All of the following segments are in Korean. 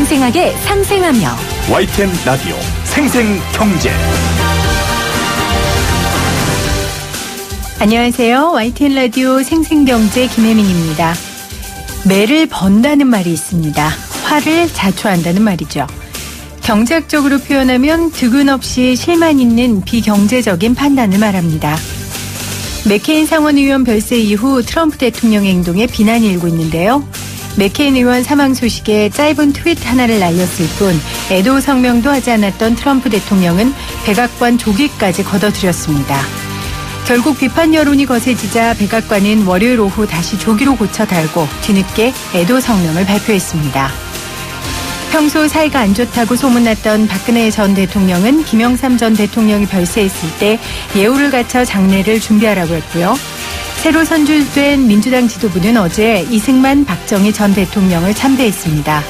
생생하게 상생하며 YTN 라디오 생생경제. 안녕하세요. YTN 라디오 생생경제 김혜민입니다. 매를 번다는 말이 있습니다. 화를 자초한다는 말이죠. 경제학적으로 표현하면 득은 없이 실만 있는 비경제적인 판단을 말합니다. 맥케인 상원의원 별세 이후 트럼프 대통령의 행동에 비난이 일고 있는데요. 맥케인 의원 사망 소식에 짧은 트윗 하나를 날렸을 뿐 애도 성명도 하지 않았던 트럼프 대통령은 백악관 조기까지 걷어들였습니다. 결국 비판 여론이 거세지자 백악관은 월요일 오후 다시 조기로 고쳐 달고 뒤늦게 애도 성명을 발표했습니다. 평소 사이가 안 좋다고 소문났던 박근혜 전 대통령은 김영삼 전 대통령이 별세했을 때 예우를 갖춰 장례를 준비하라고 했고요. 새로 선출된 민주당 지도부는 어제 이승만 박정희 전 대통령을 참배했습니다.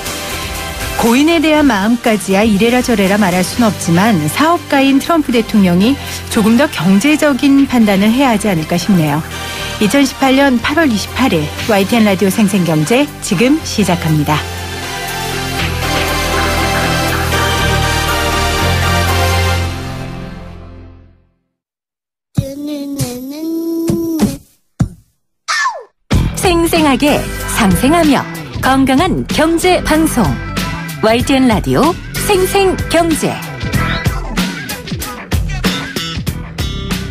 고인에 대한 마음까지야 이래라 저래라 말할 수는 없지만 사업가인 트럼프 대통령이 조금 더 경제적인 판단을 해야 하지 않을까 싶네요. 2018년 8월 28일 YTN 라디오 생생경제 지금 시작합니다. 생생하게 상생하며 건강한 경제 방송 YTN 라디오 생생경제.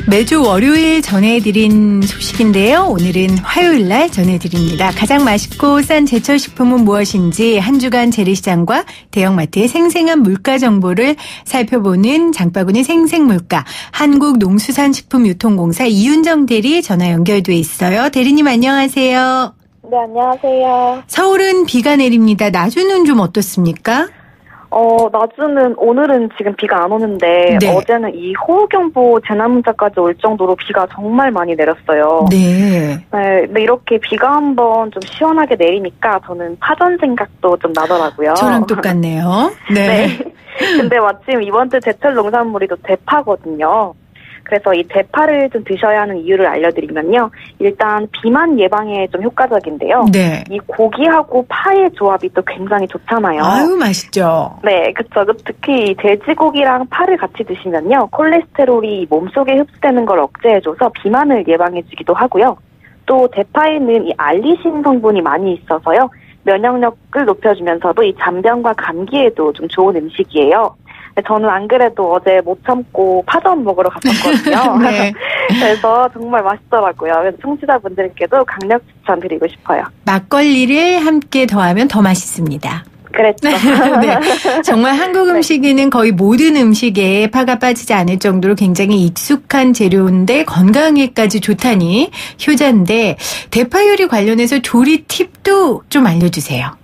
매주 월요일 전해드린 소식인데요. 오늘은 화요일 날 전해드립니다. 가장 맛있고 싼 제철 식품은 무엇인지 한 주간 재래시장과 대형마트의 생생한 물가 정보를 살펴보는 장바구니 생생물가 한국농수산식품유통공사 이윤정 대리 전화 연결돼 있어요. 대리님 안녕하세요. 네, 안녕하세요. 서울은 비가 내립니다. 나주는 좀 어떻습니까? 나주는 오늘은 지금 비가 안 오는데 네. 어제는 이 호우경보 재난문자까지 올 정도로 비가 정말 많이 내렸어요. 네. 네, 근데 이렇게 비가 한번 좀 시원하게 내리니까 저는 파전 생각도 좀 나더라고요. 저랑 똑같네요. 네. 네. 근데 마침 이번 주 제철 농산물이 또 대파거든요. 그래서 이 대파를 좀 드셔야 하는 이유를 알려드리면요. 일단 비만 예방에 좀 효과적인데요. 네. 이 고기하고 파의 조합이 또 굉장히 좋잖아요. 아유, 맛있죠. 네, 그쵸. 특히 돼지고기랑 파를 같이 드시면요. 콜레스테롤이 몸속에 흡수되는 걸 억제해줘서 비만을 예방해주기도 하고요. 또 대파에는 이 알리신 성분이 많이 있어서요. 면역력을 높여주면서도 이 잔병과 감기에도 좀 좋은 음식이에요. 저는 안 그래도 어제 못 참고 파전 먹으러 갔었거든요. 네. 그래서 정말 맛있더라고요. 그래서 청취자분들께도 강력 추천드리고 싶어요. 막걸리를 함께 더하면 더 맛있습니다. 그랬죠. 네. 정말 한국 음식에는 거의 모든 음식에 파가 빠지지 않을 정도로 굉장히 익숙한 재료인데 건강에까지 좋다니 효자인데 대파 요리 관련해서 조리 팁도 좀 알려주세요.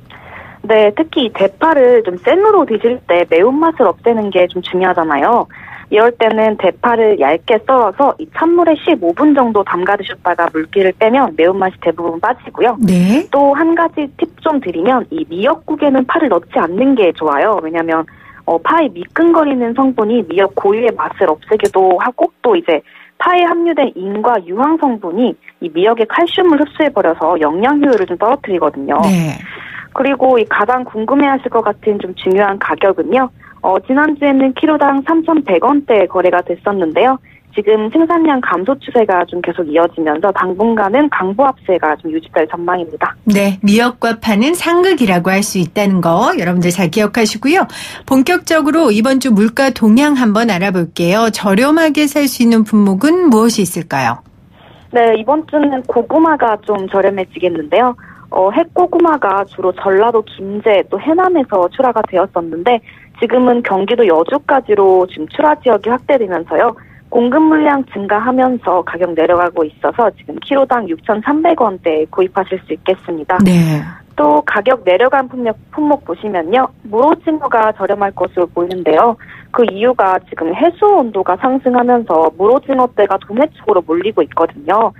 네, 특히 대파를 좀 생으로 드실 때 매운맛을 없애는 게 좀 중요하잖아요. 이럴 때는 대파를 얇게 썰어서 이 찬물에 15분 정도 담가 두셨다가 물기를 빼면 매운맛이 대부분 빠지고요. 네. 또 한 가지 팁 좀 드리면 이 미역국에는 파를 넣지 않는 게 좋아요. 왜냐하면 파의 미끈거리는 성분이 미역 고유의 맛을 없애기도 하고 또 이제 파에 함유된 인과 유황 성분이 이 미역의 칼슘을 흡수해버려서 영양 효율을 좀 떨어뜨리거든요. 네. 그리고 이 가장 궁금해하실 것 같은 좀 중요한 가격은요. 지난주에는 키로당 3,100원대 거래가 됐었는데요. 지금 생산량 감소 추세가 좀 계속 이어지면서 당분간은 강보합세가 좀 유지될 전망입니다. 네, 미역과 파는 상극이라고 할 수 있다는 거 여러분들 잘 기억하시고요. 본격적으로 이번 주 물가 동향 한번 알아볼게요. 저렴하게 살 수 있는 품목은 무엇이 있을까요? 네, 이번 주는 고구마가 좀 저렴해지겠는데요. 핵고구마가 주로 전라도 김제 또 해남에서 출하가 되었었는데 지금은 경기도 여주까지로 지금 출하 지역이 확대되면서요. 공급 물량 증가하면서 가격 내려가고 있어서 지금 키로당 6,300원대에 구입하실 수 있겠습니다. 네. 또 가격 내려간 품목 보시면요. 물오징어가 저렴할 것으로 보이는데요. 그 이유가 지금 해수 온도가 상승하면서 물오징어대가 동해 쪽으로 몰리고 있거든요.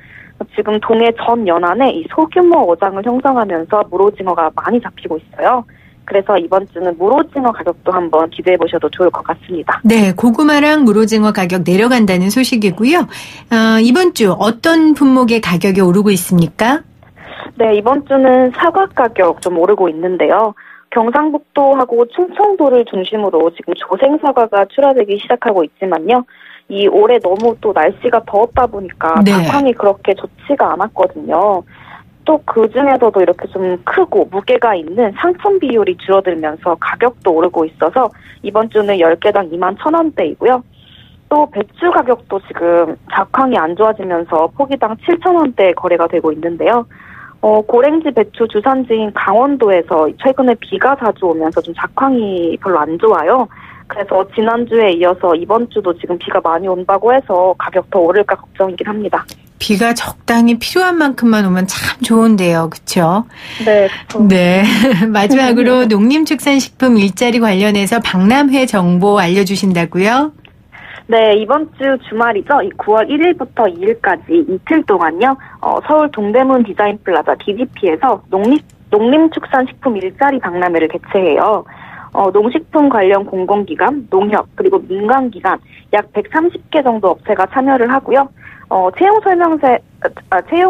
지금 동해 전 연안에 이 소규모 어장을 형성하면서 물오징어가 많이 잡히고 있어요. 그래서 이번 주는 물오징어 가격도 한번 기대해 보셔도 좋을 것 같습니다. 네, 고구마랑 물오징어 가격 내려간다는 소식이고요. 이번 주 어떤 품목의 가격이 오르고 있습니까? 네, 이번 주는 사과 가격 좀 오르고 있는데요. 경상북도하고 충청도를 중심으로 지금 조생사과가 출하되기 시작하고 있지만요. 이 올해 너무 또 날씨가 더웠다 보니까 네. 작황이 그렇게 좋지가 않았거든요. 또 그중에서도 이렇게 좀 크고 무게가 있는 상품 비율이 줄어들면서 가격도 오르고 있어서 이번 주는 10개당 21,000원대이고요. 또 배추 가격도 지금 작황이 안 좋아지면서 포기당 7,000원대 거래가 되고 있는데요. 고랭지 배추 주산지인 강원도에서 최근에 비가 자주 오면서 좀 작황이 별로 안 좋아요. 그래서 지난주에 이어서 이번 주도 지금 비가 많이 온다고 해서 가격 더 오를까 걱정이긴 합니다. 비가 적당히 필요한 만큼만 오면 참 좋은데요. 그렇죠? 네. 그렇죠. 네. 마지막으로 농림축산식품 일자리 관련해서 박람회 정보 알려주신다고요? 네, 이번 주 주말이죠. 9월 1일부터 2일까지 이틀 동안요. 서울 동대문 디자인 플라자 DDP에서 농림축산식품 일자리 박람회를 개최해요. 농식품 관련 공공기관, 농협, 그리고 민간기관 약 130개 정도 업체가 참여를 하고요. 채용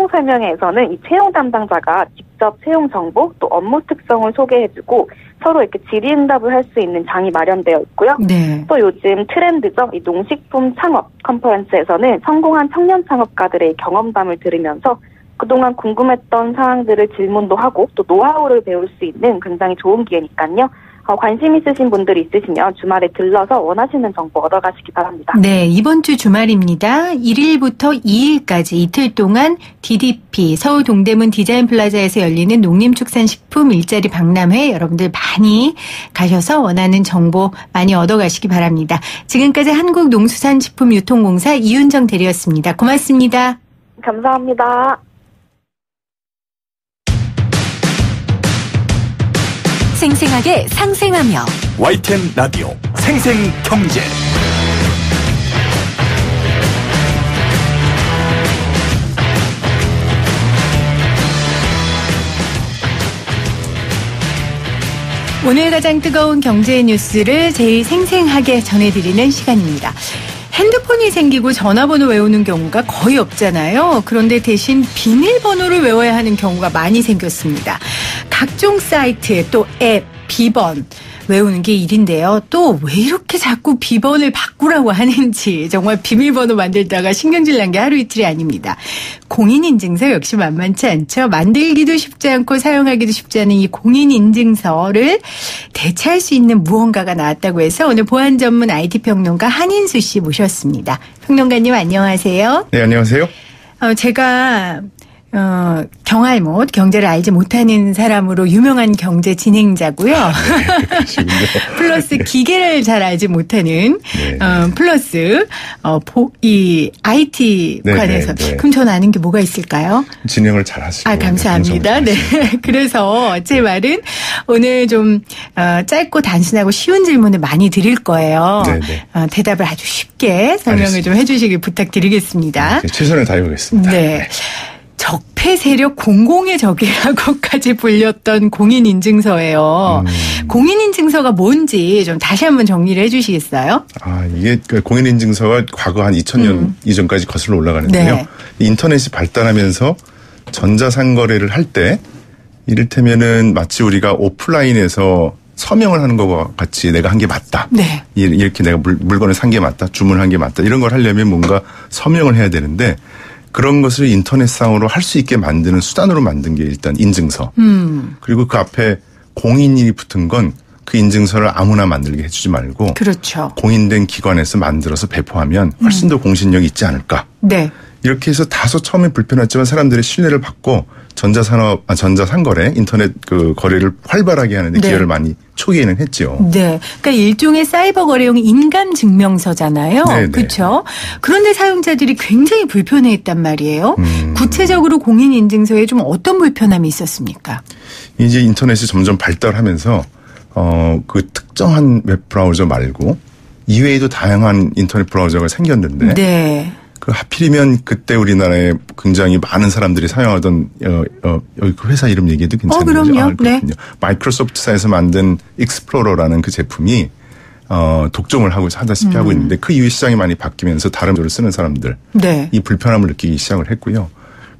설명회에서는 이 채용 담당자가 직접 채용 정보 또 업무 특성을 소개해주고 서로 이렇게 질의응답을 할 수 있는 장이 마련되어 있고요. 네. 또 요즘 트렌드죠. 이 농식품 창업 컨퍼런스에서는 성공한 청년 창업가들의 경험담을 들으면서 그동안 궁금했던 사항들을 질문도 하고 또 노하우를 배울 수 있는 굉장히 좋은 기회니까요. 관심 있으신 분들이 있으시면 주말에 들러서 원하시는 정보 얻어가시기 바랍니다. 네, 이번 주 주말입니다. 1일부터 2일까지 이틀 동안 DDP 서울 동대문 디자인 플라자에서 열리는 농림축산식품 일자리 박람회 여러분들 많이 가셔서 원하는 정보 많이 얻어가시기 바랍니다. 지금까지 한국농수산식품유통공사 이윤정 대리였습니다. 고맙습니다. 감사합니다. 생생하게 상생하며 YTN 라디오 생생경제. 오늘 가장 뜨거운 경제 뉴스를 제일 생생하게 전해드리는 시간입니다. 핸드폰이 생기고 전화번호 외우는 경우가 거의 없잖아요. 그런데 대신 비밀번호를 외워야 하는 경우가 많이 생겼습니다. 각종 사이트 또 앱, 비번 외우는 게 일인데요. 또 왜 이렇게 자꾸 비번을 바꾸라고 하는지 정말 비밀번호 만들다가 신경질 난 게 하루 이틀이 아닙니다. 공인인증서 역시 만만치 않죠. 만들기도 쉽지 않고 사용하기도 쉽지 않은 이 공인인증서를 대체할 수 있는 무언가가 나왔다고 해서 오늘 보안 전문 IT 평론가 한인수 씨 모셨습니다. 평론가님 안녕하세요. 네, 안녕하세요. 제가 경알못, 경제를 알지 못하는 사람으로 유명한 경제 진행자고요. 네, 플러스 기계를 잘 알지 못하는, 네. 플러스, 이 IT 네, 관해서. 네, 네. 그럼 전 아는 게 뭐가 있을까요? 진행을 잘 하시고. 감사합니다. 네. 그래서 제 말은 오늘 좀, 짧고 단순하고 쉬운 질문을 많이 드릴 거예요. 네, 네. 대답을 아주 쉽게 설명을 알겠습니다. 좀 해주시길 부탁드리겠습니다. 네, 최선을 다해보겠습니다. 네. 적폐 세력 공공의 적이라고까지 불렸던 공인인증서예요. 공인인증서가 뭔지 좀 다시 한번 정리를 해 주시겠어요? 이게 그 공인인증서가 과거 한 2000년 이전까지 거슬러 올라가는데요. 네. 인터넷이 발달하면서 전자상거래를 할 때 이를테면은 마치 우리가 오프라인에서 서명을 하는 것과 같이 내가 한 게 맞다. 네. 이렇게 내가 물건을 산 게 맞다. 주문을 한 게 맞다. 이런 걸 하려면 뭔가 서명을 해야 되는데 그런 것을 인터넷상으로 할 수 있게 만드는 수단으로 만든 게 일단 인증서. 그리고 그 앞에 공인이 붙은 건 그 인증서를 아무나 만들게 해주지 말고 그렇죠. 공인된 기관에서 만들어서 배포하면 훨씬 더 공신력이 있지 않을까. 네. 이렇게 해서 다소 처음에 불편했지만 사람들의 신뢰를 받고 전자상거래, 인터넷 그 거래를 활발하게 하는데 네. 기여를 많이 초기에는 했죠. 네. 그러니까 일종의 사이버 거래용 인감 증명서잖아요. 네, 네. 그렇죠. 그런데 사용자들이 굉장히 불편해했단 말이에요. 구체적으로 공인인증서에 좀 어떤 불편함이 있었습니까? 이제 인터넷이 점점 발달하면서 그 특정한 웹 브라우저 말고 이외에도 다양한 인터넷 브라우저가 생겼는데 네. 그 하필이면 그때 우리나라에 굉장히 많은 사람들이 사용하던 여기 그 회사 이름 얘기해도 괜찮은 거죠? 그럼요. 네. 마이크로소프트사에서 만든 익스플로러라는 그 제품이 독점을 하다시피 하고 있는데 그 이후에 시장이 많이 바뀌면서 다른 거를 쓰는 사람들 네. 이 불편함을 느끼기 시작을 했고요.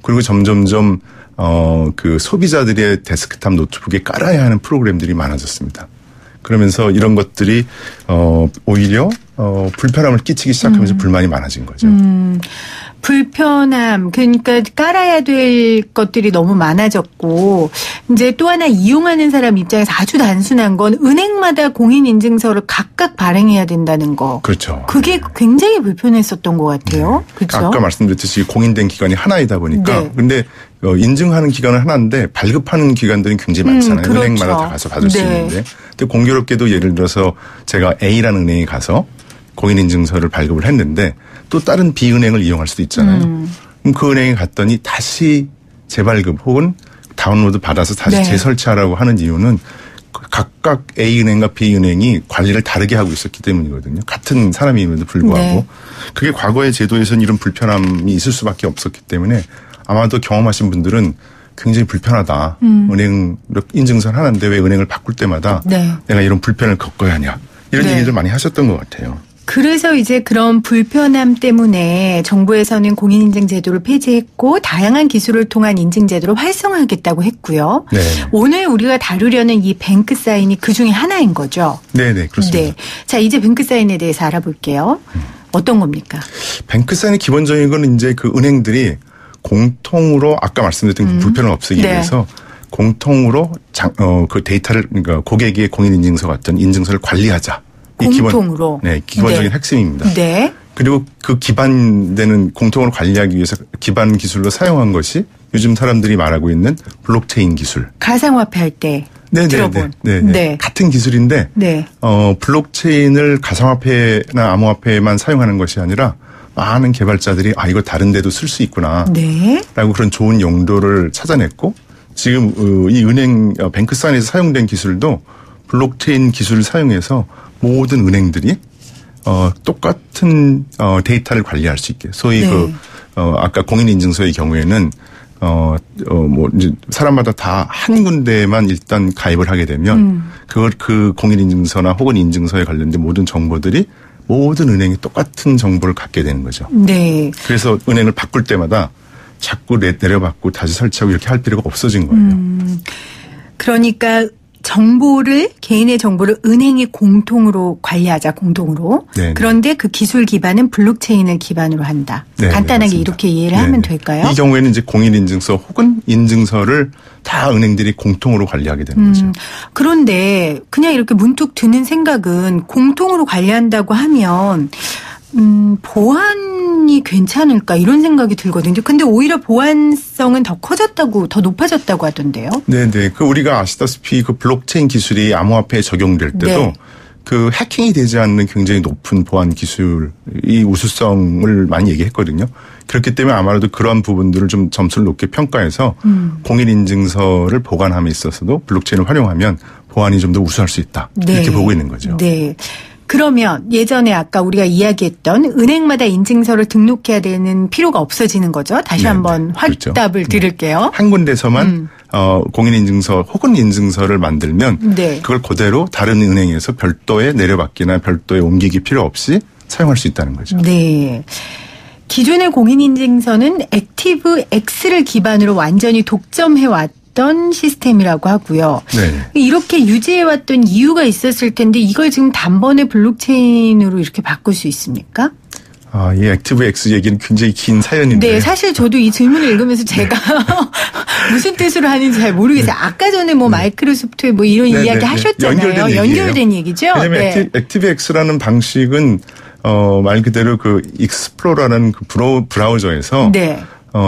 그리고 점점점 그 소비자들의 데스크탑 노트북에 깔아야 하는 프로그램들이 많아졌습니다. 그러면서 이런 것들이 오히려 불편함을 끼치기 시작하면서 불만이 많아진 거죠. 불편함, 그러니까 깔아야 될 것들이 너무 많아졌고, 이제 또 하나 이용하는 사람 입장에서 아주 단순한 건 은행마다 공인인증서를 각각 발행해야 된다는 거. 그렇죠. 그게 굉장히 불편했었던 것 같아요. 네. 그렇죠. 아까 말씀드렸듯이 공인된 기관이 하나이다 보니까. 네. 근데 인증하는 기관은 하나인데 발급하는 기관들은 굉장히 많잖아요. 그렇죠. 은행마다 다 가서 받을 수 네. 있는데. 근데 공교롭게도 예를 들어서 제가 A라는 은행에 가서 공인인증서를 발급을 했는데 또 다른 B은행을 이용할 수도 있잖아요. 그럼 그 은행에 갔더니 다시 재발급 혹은 다운로드 받아서 다시 네. 재설치하라고 하는 이유는 각각 A은행과 B은행이 관리를 다르게 하고 있었기 때문이거든요. 같은 사람임에도 불구하고. 네. 그게 과거의 제도에서는 이런 불편함이 있을 수밖에 없었기 때문에 아마도 경험하신 분들은 굉장히 불편하다. 은행 인증서를 하는데 왜 은행을 바꿀 때마다 네. 내가 이런 불편을 겪어야 하냐. 이런 네. 얘기들 많이 하셨던 것 같아요. 그래서 이제 그런 불편함 때문에 정부에서는 공인인증 제도를 폐지했고 다양한 기술을 통한 인증 제도를 활성화하겠다고 했고요. 네. 오늘 우리가 다루려는 이 뱅크 사인이 그 중에 하나인 거죠. 네네, 그렇습니다. 네. 자, 이제 뱅크 사인에 대해서 알아볼게요. 어떤 겁니까? 뱅크 사인의 기본적인 건 이제 그 은행들이 공통으로 아까 말씀드렸던 그 불편을 없애기 네. 위해서 공통으로 그 데이터를 그러니까 고객의 공인인증서 같은 인증서를 관리하자. 공통으로. 네, 기본적인 네. 핵심입니다. 네. 그리고 그 기반되는 공통으로 관리하기 위해서 기반 기술로 사용한 것이 요즘 사람들이 말하고 있는 블록체인 기술. 가상화폐 할 때 들어본. 네. 같은 기술인데 네. 블록체인을 가상화폐나 암호화폐에만 사용하는 것이 아니라 많은 개발자들이 이거 다른 데도 쓸 수 있구나. 네. 라고 그런 좋은 용도를 찾아냈고 지금 이 은행 뱅크사인에서 사용된 기술도 블록체인 기술을 사용해서 모든 은행들이 똑같은 데이터를 관리할 수 있게 소위 네. 아까 공인인증서의 경우에는 이제 사람마다 다 한 군데만 일단 가입을 하게 되면 그 공인인증서나 혹은 인증서에 관련된 모든 정보들이 모든 은행이 똑같은 정보를 갖게 되는 거죠. 네. 그래서 은행을 바꿀 때마다 자꾸 내려받고 다시 설치하고 이렇게 할 필요가 없어진 거예요. 그러니까 개인의 정보를 은행이 공통으로 관리하자, 공동으로. 네네. 그런데 그 기술 기반은 블록체인을 기반으로 한다. 네네, 간단하게 맞습니다. 이렇게 이해를 네네. 하면 될까요? 이 경우에는 이제 공인인증서 혹은 인증서를 다 은행들이 공통으로 관리하게 되는 거죠. 그런데 그냥 이렇게 문득 드는 생각은 공통으로 관리한다고 하면 보안이 괜찮을까 이런 생각이 들거든요. 근데 오히려 보안성은 더 높아졌다고 하던데요. 네네. 우리가 아시다시피 그 블록체인 기술이 암호화폐에 적용될 때도 네. 그 해킹이 되지 않는 굉장히 높은 보안 기술이 우수성을 많이 얘기했거든요. 그렇기 때문에 아마도 그런 부분들을 좀 점수를 높게 평가해서 공인인증서를 보관함에 있어서도 블록체인을 활용하면 보안이 좀 더 우수할 수 있다. 네. 이렇게 보고 있는 거죠. 네. 그러면 예전에 아까 우리가 이야기했던 은행마다 인증서를 등록해야 되는 필요가 없어지는 거죠. 다시 네네. 한번 확답을 그렇죠. 드릴게요. 한 군데서만 공인인증서 혹은 인증서를 만들면 네. 그걸 그대로 다른 은행에서 별도의 내려받기나 별도의 옮기기 필요 없이 사용할 수 있다는 거죠. 네. 기존의 공인인증서는 액티브 X를 기반으로 완전히 독점해왔던 시스템이라고 하고요. 네. 이렇게 유지해왔던 이유가 있었을 텐데 이걸 지금 단번에 블록체인으로 이렇게 바꿀 수 있습니까? 이 액티브 X 얘기는 굉장히 긴 사연인데. 네, 사실 저도 이 질문을 읽으면서 제가 무슨 뜻으로 하는지 잘 모르겠어요. 아까 전에 마이크로소프트에 이런 이야기 하셨잖아요. 연결된 얘기죠. 왜냐하면 네. 액티브 X라는 방식은 말 그대로 그 익스플로러라는 그 브라우저에서 네.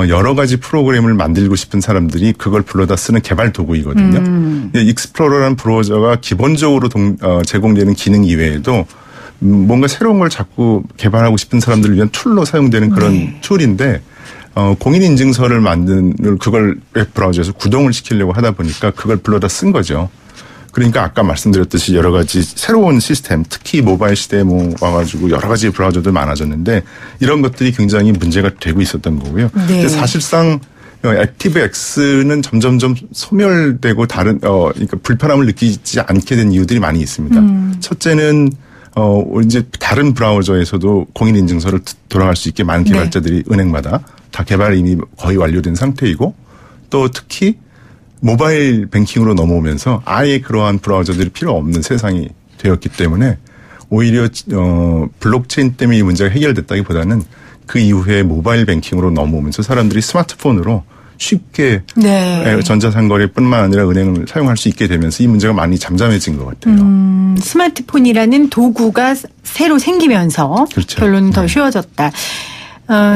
여러 가지 프로그램을 만들고 싶은 사람들이 그걸 불러다 쓰는 개발 도구이거든요. 익스플로러라는 브라우저가 기본적으로 제공되는 기능 이외에도 뭔가 새로운 걸 자꾸 개발하고 싶은 사람들을 위한 툴로 사용되는 그런 네. 툴인데 공인인증서를 만드는 그걸 웹브라우저에서 구동을 시키려고 하다 보니까 그걸 불러다 쓴 거죠. 그러니까 아까 말씀드렸듯이 여러 가지 새로운 시스템, 특히 모바일 시대에 와가지고 여러 가지 브라우저들 많아졌는데 이런 것들이 굉장히 문제가 되고 있었던 거고요. 네. 근데 사실상 액티브 X는 점점점 소멸되고 그러니까 불편함을 느끼지 않게 된 이유들이 많이 있습니다. 첫째는 이제 다른 브라우저에서도 공인인증서를 돌아갈 수 있게 많은 개발자들이 은행마다 다 개발이 이미 거의 완료된 상태이고 또 특히 모바일 뱅킹으로 넘어오면서 아예 그러한 브라우저들이 필요 없는 세상이 되었기 때문에 오히려 블록체인 때문에 이 문제가 해결됐다기보다는 그 이후에 모바일 뱅킹으로 넘어오면서 사람들이 스마트폰으로 쉽게 네. 전자상거래뿐만 아니라 은행을 사용할 수 있게 되면서 이 문제가 많이 잠잠해진 것 같아요. 스마트폰이라는 도구가 새로 생기면서 그렇죠. 결론은 더 쉬워졌다.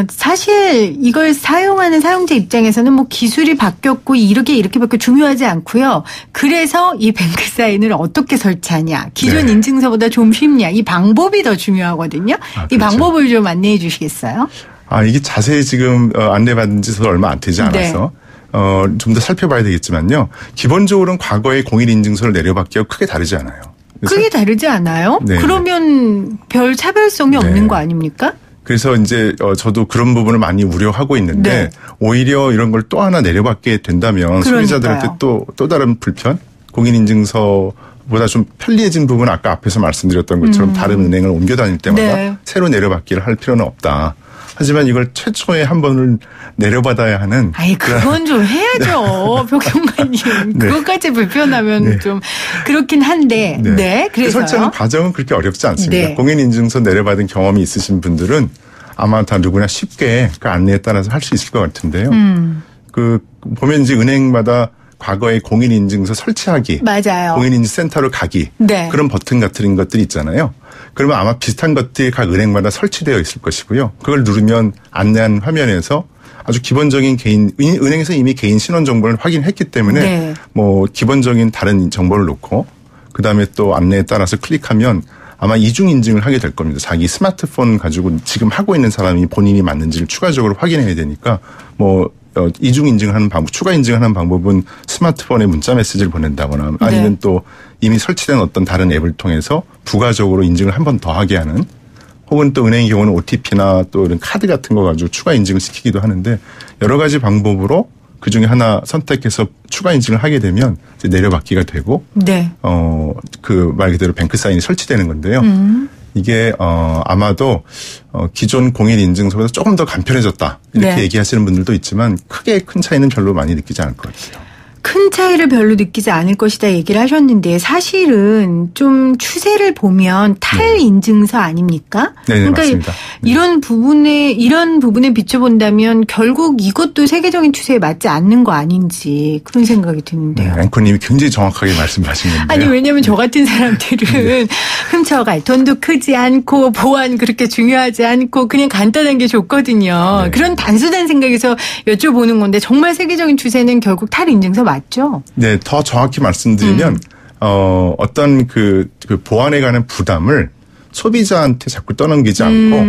사실 이걸 사용하는 사용자 입장에서는 뭐 기술이 바뀌었고 이렇게밖에 중요하지 않고요. 그래서 이 뱅크 사인을 어떻게 설치하냐. 기존 네. 인증서보다 좀 쉽냐. 이 방법이 더 중요하거든요. 그렇죠. 이 방법을 좀 안내해 주시겠어요? 이게 자세히 지금 안내받은 지 얼마 안 되지 않아서 네. 좀 더 살펴봐야 되겠지만요. 기본적으로는 과거의 공인인증서를 내려받기와 크게 다르지 않아요. 크게 다르지 않아요? 네. 그러면 별 차별성이 없는 네. 거 아닙니까? 그래서 이제 저도 그런 부분을 많이 우려하고 있는데 네. 오히려 이런 걸 또 하나 내려받게 된다면 그러니까요. 소비자들한테 또 다른 불편, 공인인증서보다 좀 편리해진 부분 아까 앞에서 말씀드렸던 것처럼 다른 은행을 옮겨 다닐 때마다 네. 새로 내려받기를 할 필요는 없다. 하지만 이걸 최초에 한 번을 내려받아야 하는. 그건 좀 해야죠. 평론가님. 네. 그것까지 불편하면 네. 좀 그렇긴 한데. 네. 그래서요. 설치하는 과정은 그렇게 어렵지 않습니다. 네. 공인인증서 내려받은 경험이 있으신 분들은 아마 다 누구나 쉽게 그 안내에 따라서 할 수 있을 것 같은데요. 보면 이제 은행마다 과거에 공인인증서 설치하기. 맞아요. 공인인증센터로 가기. 네. 그런 버튼 같은 것들이 있잖아요. 그러면 아마 비슷한 것들이 각 은행마다 설치되어 있을 것이고요. 그걸 누르면 안내한 화면에서 아주 기본적인 은행에서 이미 개인 신원 정보를 확인했기 때문에 네. 뭐 기본적인 다른 정보를 놓고 그다음에 또 안내에 따라서 클릭하면 아마 이중 인증을 하게 될 겁니다. 자기 스마트폰 가지고 지금 하고 있는 사람이 본인이 맞는지를 추가적으로 확인해야 되니까 뭐 이중 인증하는 방법, 추가 인증하는 방법은 스마트폰에 문자 메시지를 보낸다거나 아니면 네. 또 이미 설치된 어떤 다른 앱을 통해서 부가적으로 인증을 한 번 더 하게 하는 혹은 또 은행의 경우는 OTP나 또 이런 카드 같은 거 가지고 추가 인증을 시키기도 하는데 여러 가지 방법으로 그 중에 하나 선택해서 추가 인증을 하게 되면 이제 내려받기가 되고 네. 그 말 그대로 뱅크 사인이 설치되는 건데요. 이게 아마도 기존 공인 인증서보다 조금 더 간편해졌다 이렇게 네. 얘기하시는 분들도 있지만 크게 큰 차이는 별로 많이 느끼지 않을 것 같아요. 큰 차이를 별로 느끼지 않을 것이다 얘기를 하셨는데 사실은 좀 추세를 보면 탈인증서 아닙니까? 네, 그러니까 맞습니다. 네. 이런 부분에 비춰본다면 결국 이것도 세계적인 추세에 맞지 않는 거 아닌지 그런 생각이 드는데요. 네, 앵커님이 굉장히 정확하게 말씀하신 건데요. 아니 왜냐하면 저 같은 사람들은 훔쳐갈 돈도 크지 않고 보안 그렇게 중요하지 않고 그냥 간단한 게 좋거든요. 네. 그런 단순한 생각에서 여쭤보는 건데 정말 세계적인 추세는 결국 탈인증서 맞죠? 네, 더 정확히 말씀드리면 어떤 그 보안에 관한 부담을 소비자한테 자꾸 떠넘기지 않고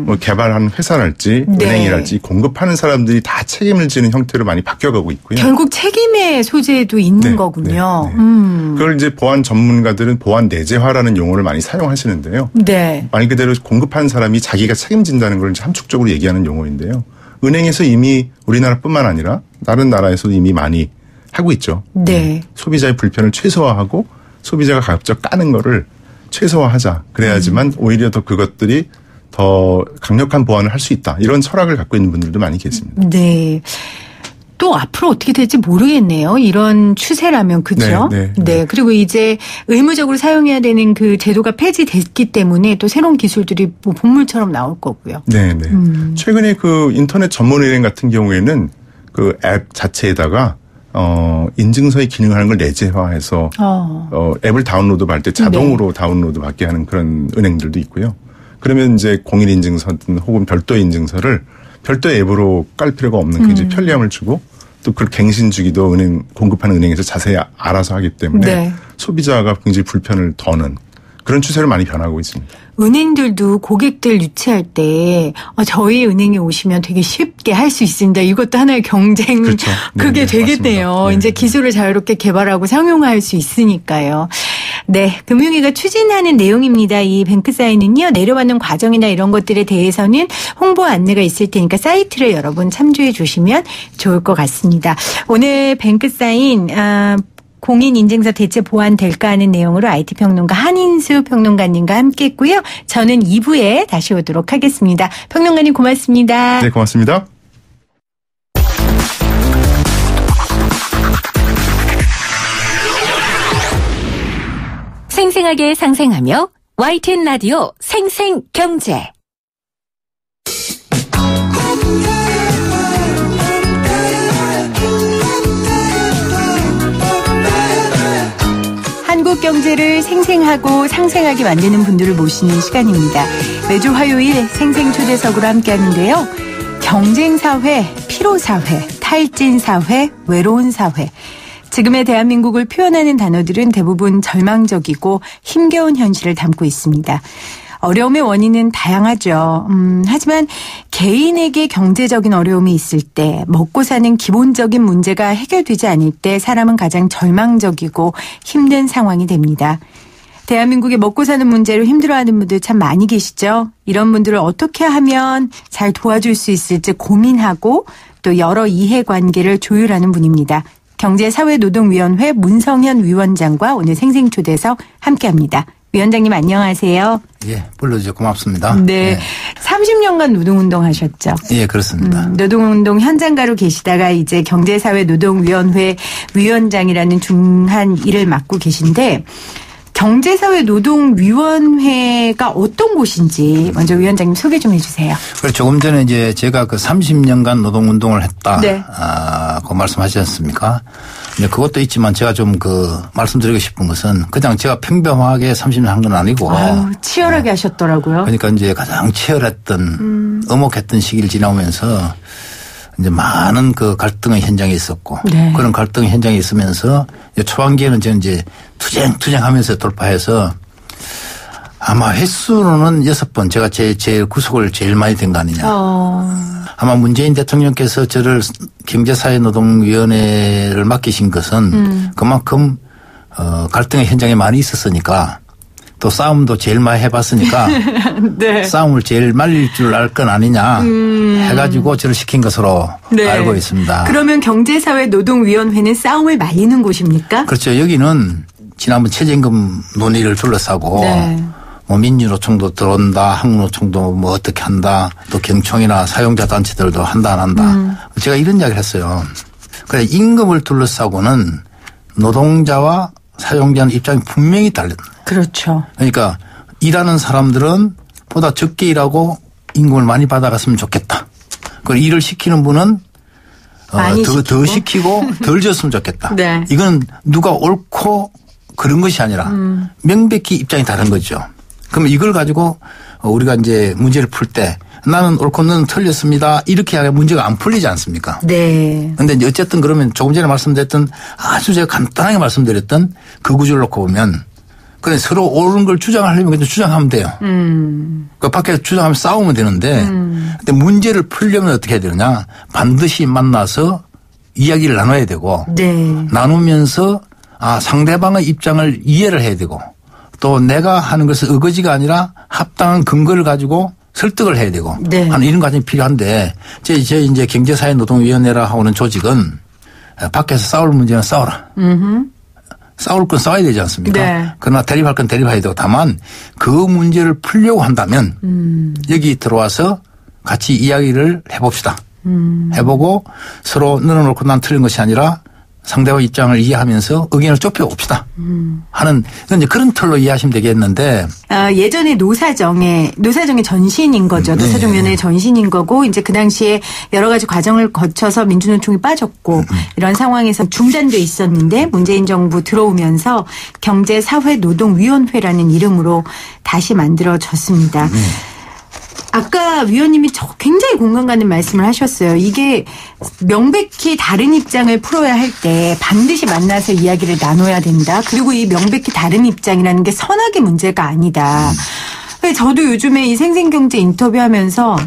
뭐 개발한 회사랄지 네. 은행이랄지 공급하는 사람들이 다 책임을 지는 형태로 많이 바뀌어가고 있고요. 결국 책임의 소재도 있는 네, 거군요. 네, 네. 그걸 이제 보안 전문가들은 보안 내재화라는 용어를 많이 사용하시는데요. 네. 말 그대로 공급한 사람이 자기가 책임진다는 걸 이제 함축적으로 얘기하는 용어인데요. 은행에서 이미 우리나라뿐만 아니라 다른 나라에서도 이미 많이 하고 있죠. 네. 소비자의 불편을 최소화하고 소비자가 가급적 까는 거를 최소화하자. 그래야지만 오히려 더 그것들이 더 강력한 보완을 할 수 있다. 이런 철학을 갖고 있는 분들도 많이 계십니다. 네. 또 앞으로 어떻게 될지 모르겠네요. 이런 추세라면 그렇죠? 네. 그리고 이제 의무적으로 사용해야 되는 그 제도가 폐지됐기 때문에 또 새로운 기술들이 뭐 본물처럼 나올 거고요. 네, 네. 최근에 그 인터넷 전문 은행 같은 경우에는 그 앱 자체에다가 인증서의 기능을 하는 걸 내재화해서 앱을 다운로드 받을 때 자동으로 네. 다운로드 받게 하는 그런 은행들도 있고요. 그러면 이제 공인 인증서든 혹은 별도 인증서를 별도 앱으로 깔 필요가 없는 굉장히 편리함을 주고 또 그걸 갱신 주기도 공급하는 은행에서 자세히 알아서 하기 때문에 네. 소비자가 굉장히 불편을 더는 그런 추세로 많이 변하고 있습니다. 은행들도 고객들 유치할 때 저희 은행에 오시면 되게 쉽게 할 수 있습니다. 이것도 하나의 경쟁 그렇죠. 그게 되겠네요. 네, 이제 네. 기술을 자유롭게 개발하고 상용화할 수 있으니까요. 네, 금융위가 추진하는 내용입니다. 이 뱅크사인은요. 내려받는 과정이나 이런 것들에 대해서는 홍보 안내가 있을 테니까 사이트를 여러분 참조해 주시면 좋을 것 같습니다. 오늘 뱅크사인 공인인증서 대체 보완될까 하는 내용으로 IT평론가 한인수 평론가님과 함께했고요. 저는 2부에 다시 오도록 하겠습니다. 평론가님 고맙습니다. 네, 고맙습니다. 생생하게 상생하며 YTN 라디오 생생경제. 한국 경제를 생생하고 상생하게 만드는 분들을 모시는 시간입니다. 매주 화요일 생생초대석으로 함께하는데요. 경쟁사회, 피로사회, 탈진사회, 외로운 사회. 지금의 대한민국을 표현하는 단어들은 대부분 절망적이고 힘겨운 현실을 담고 있습니다. 어려움의 원인은 다양하죠. 하지만 개인에게 경제적인 어려움이 있을 때, 먹고 사는 기본적인 문제가 해결되지 않을 때 사람은 가장 절망적이고 힘든 상황이 됩니다. 대한민국의 먹고 사는 문제로 힘들어하는 분들 참 많이 계시죠. 이런 분들을 어떻게 하면 잘 도와줄 수 있을지 고민하고 또 여러 이해관계를 조율하는 분입니다. 경제사회노동위원회 문성현 위원장과 오늘 생생초대석 함께합니다. 위원장님 안녕하세요. 예, 불러주셔서 고맙습니다. 네, 예. 30년간 노동운동 하셨죠? 예, 그렇습니다. 노동운동 현장가로 계시다가 이제 경제사회노동위원회 위원장이라는 중한 일을 맡고 계신데 경제사회노동위원회가 어떤 곳인지 먼저 위원장님 소개 좀 해주세요. 그리고 조금 전에 이제 제가 그 30년간 노동운동을 했다. 네. 그 말씀하시지 않습니까? 근데 그것도 있지만 제가 좀 말씀드리고 싶은 것은 그냥 제가 평범하게 30년 한 건 아니고. 아유, 치열하게 하셨더라고요. 그러니까 이제 가장 치열했던, 엄혹했던 시기를 지나오면서 이제 많은 그 갈등의 현장에 있었고. 네. 그런 갈등의 현장에 있으면서 초반기에는 저는 이제 투쟁하면서 돌파해서 아마 횟수로는 6번 제가 제 구속을 제일 많이 된 거 아니냐. 아마 문재인 대통령께서 저를 경제사회노동위원회를 맡기신 것은 그만큼 갈등의 현장에 많이 있었으니까 또 싸움도 제일 많이 해봤으니까 네. 싸움을 제일 말릴 줄 알 건 아니냐 해가지고 저를 시킨 것으로 네. 알고 있습니다. 그러면 경제사회노동위원회는 싸움을 말리는 곳입니까? 그렇죠. 여기는 지난번 최저임금 논의를 둘러싸고 네. 뭐 민주노총도 들어온다, 한국노총도 뭐 어떻게 한다, 또 경총이나 사용자 단체들도 한다 안 한다. 제가 이런 이야기를 했어요. 그래 임금을 둘러싸고는 노동자와 사용자는 입장이 분명히 다르다. 그렇죠. 그러니까 일하는 사람들은 보다 적게 일하고 임금을 많이 받아갔으면 좋겠다. 그리고 일을 시키는 분은 더 시키고 덜 줬으면 좋겠다. 네. 이건 누가 옳고 그런 것이 아니라 명백히 입장이 다른 거죠. 그럼 이걸 가지고 우리가 이제 문제를 풀 때 나는 옳고 너는 틀렸습니다. 이렇게 하면 문제가 안 풀리지 않습니까? 네. 그런데 이제 어쨌든 그러면 조금 전에 말씀드렸던 아주 제가 간단하게 말씀드렸던 그 구조를 놓고 보면 그래 서로 옳은 걸 주장하려면 그냥 주장하면 돼요. 그 밖에 주장하면 싸우면 되는데 근데 문제를 풀려면 어떻게 해야 되느냐. 반드시 만나서 이야기를 나눠야 되고 네. 나누면서 상대방의 입장을 이해를 해야 되고 또 내가 하는 것은 의거지가 아니라 합당한 근거를 가지고 설득을 해야 되고 네. 하는 이런 과정이 필요한데 제 이제 경제사회노동위원회라 하는 조직은 밖에서 싸울 문제는 싸워라. 싸울 건 싸워야 되지 않습니까? 네. 그러나 대립할 건 대립해야 되고 다만 그 문제를 풀려고 한다면 여기 들어와서 같이 이야기를 해봅시다. 해보고 서로 너는 옳고 난 틀린 것이 아니라 상대와 입장을 이해하면서 의견을 좁혀봅시다 하는 이제 그런 틀로 이해하시면 되겠는데 예전에 노사정의 전신인 거죠. 네. 노사정위원회의 전신인 거고 이제 그 당시에 여러 가지 과정을 거쳐서 민주노총이 빠졌고 이런 상황에서 중단돼 있었는데 문재인 정부 들어오면서 경제사회노동위원회라는 이름으로 다시 만들어졌습니다. 아까 위원님이 굉장히 공감 가는 말씀을 하셨어요. 이게 명백히 다른 입장을 풀어야 할 때 반드시 만나서 이야기를 나눠야 된다. 그리고 이 명백히 다른 입장이라는 게 선악의 문제가 아니다. 저도 요즘에 이 생생경제 인터뷰하면서